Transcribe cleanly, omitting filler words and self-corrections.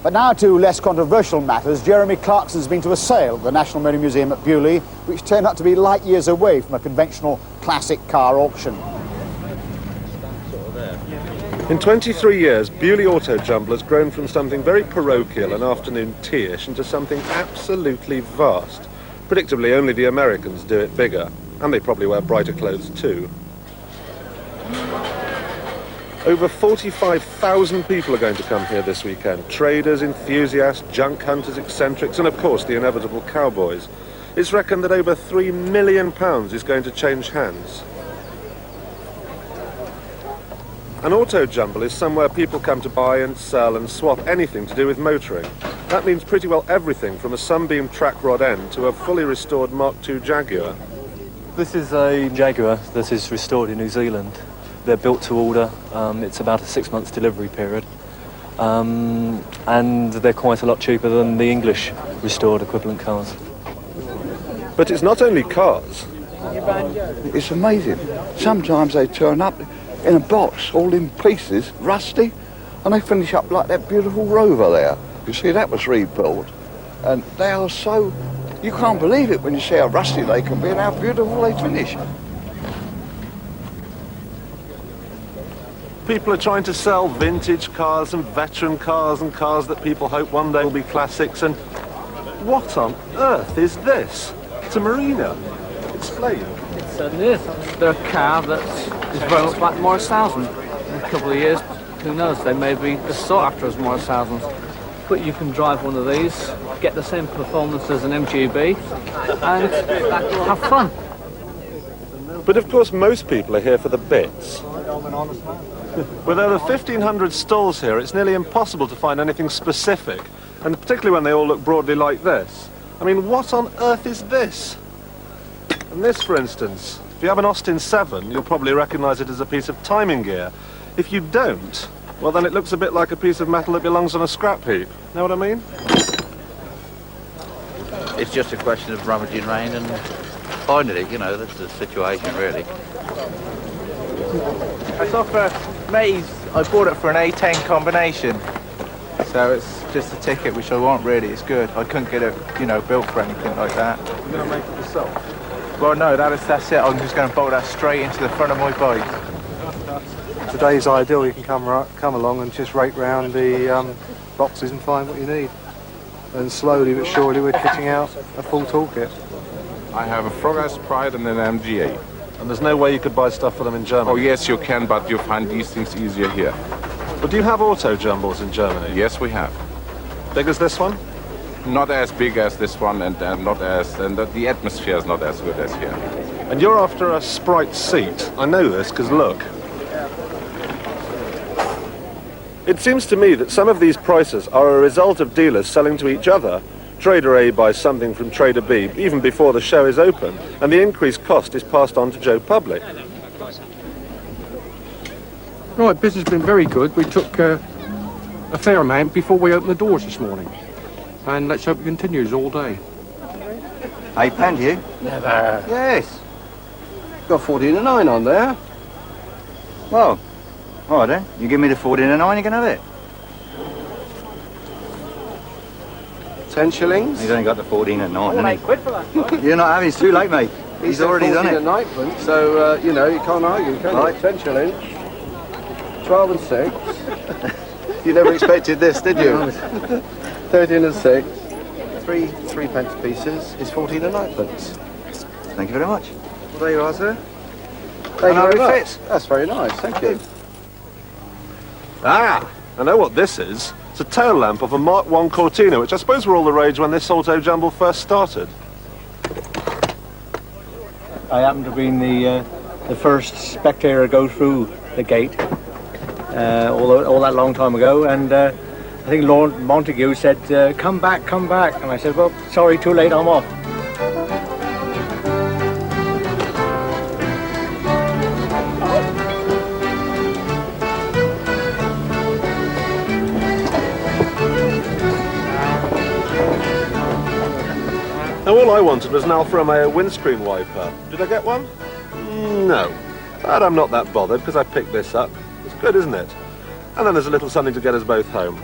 But now to less controversial matters. Jeremy Clarkson has been to a sale at the National Motor Museum at Bewley, which turned out to be light years away from a conventional classic car auction. In 23 years, Bewley Auto Jumble has grown from something very parochial and afternoon tea-ish into something absolutely vast. Predictably, only the Americans do it bigger, and they probably wear brighter clothes too. Over 45,000 people are going to come here this weekend. Traders, enthusiasts, junk hunters, eccentrics, and of course the inevitable cowboys. It's reckoned that over £3 million is going to change hands. An auto jumble is somewhere people come to buy and sell and swap anything to do with motoring. That means pretty well everything from a Sunbeam track rod end to a fully restored Mark II Jaguar. This is a Jaguar that is restored in New Zealand. They're built to order. It's about a 6 months delivery period. And they're quite a lot cheaper than the English restored equivalent cars. But it's not only cars. It's amazing. Sometimes they turn up in a box, all in pieces, rusty, and they finish up like that beautiful Rover there. You see, that was rebuilt. And they are so... You can't believe it when you see how rusty they can be and how beautiful they finish. People are trying to sell vintage cars and veteran cars and cars that people hope one day will be classics. And what on earth is this? It's a Marina. Explain. It certainly is. They're a car that is very much like Morris 1000. In a couple of years, who knows, they may be as sought after as Morris 1000s. But you can drive one of these, get the same performance as an MGB, and have fun. But of course most people are here for the bits. With over 1,500 stalls here, it's nearly impossible to find anything specific, and particularly when they all look broadly like this. I mean, what on earth is this? And this, for instance, if you have an Austin 7, you'll probably recognise it as a piece of timing gear. If you don't, well then it looks a bit like a piece of metal that belongs on a scrap heap. Know what I mean? It's just a question of rummaging around and finding it, you know, that's the situation really. It's off Mays. I bought it for an A10 combination. So it's just a ticket, which I want really. It's good. I couldn't get it, you know, built for anything like that. You're going to make it yourself? Well, no, that's it. I'm just going to bolt that straight into the front of my bike. Today's ideal. You can come along and just rake round the boxes and find what you need. And slowly but surely we're kitting out a full toolkit. I have a Frogger's Pride and an MGA. And there's no way you could buy stuff for them in Germany? Oh yes, you can, but you find these things easier here. But do you have auto jumbles in Germany? Yes, we have. Big as this one? Not as big as this one, and the atmosphere is not as good as here. And you're after a Sprite seat. I know this, because look. It seems to me that some of these prices are a result of dealers selling to each other. Trader A buys something from Trader B even before the show is open, and the increased cost is passed on to Joe Public. Right, business has been very good. We took a fair amount before we opened the doors this morning. And let's hope it continues all day. £8 you? Never. Yes. Got 14 and 9 on there. Well, all right then. You give me the 14 and 9, you can have it. 10 shillings. He's only got the 14 and 9, hasn't he? You're not having, it's too late, mate. He's already done it. 14 and 9, so, you know, you can't argue, can you? 10 shillings. 12 and 6. You never expected this, did you? 13 and 6. Three pence pieces is 14 and 9 pence. Thank you very much. Well, there you are, sir. Thank you very much. That's very nice, thank you. Ah, I know what this is. It's a tail lamp of a Mark I Cortina, which I suppose were all the rage when this auto jumble first started. I happened to be the first spectator to go through the gate all that long time ago, and I think Lord Montague said, come back, and I said, well, sorry, too late, I'm off. Now all I wanted was an Alfa Romeo windscreen wiper. Did I get one? No. But I'm not that bothered because I picked this up. It's good, isn't it? And then there's a little something to get us both home.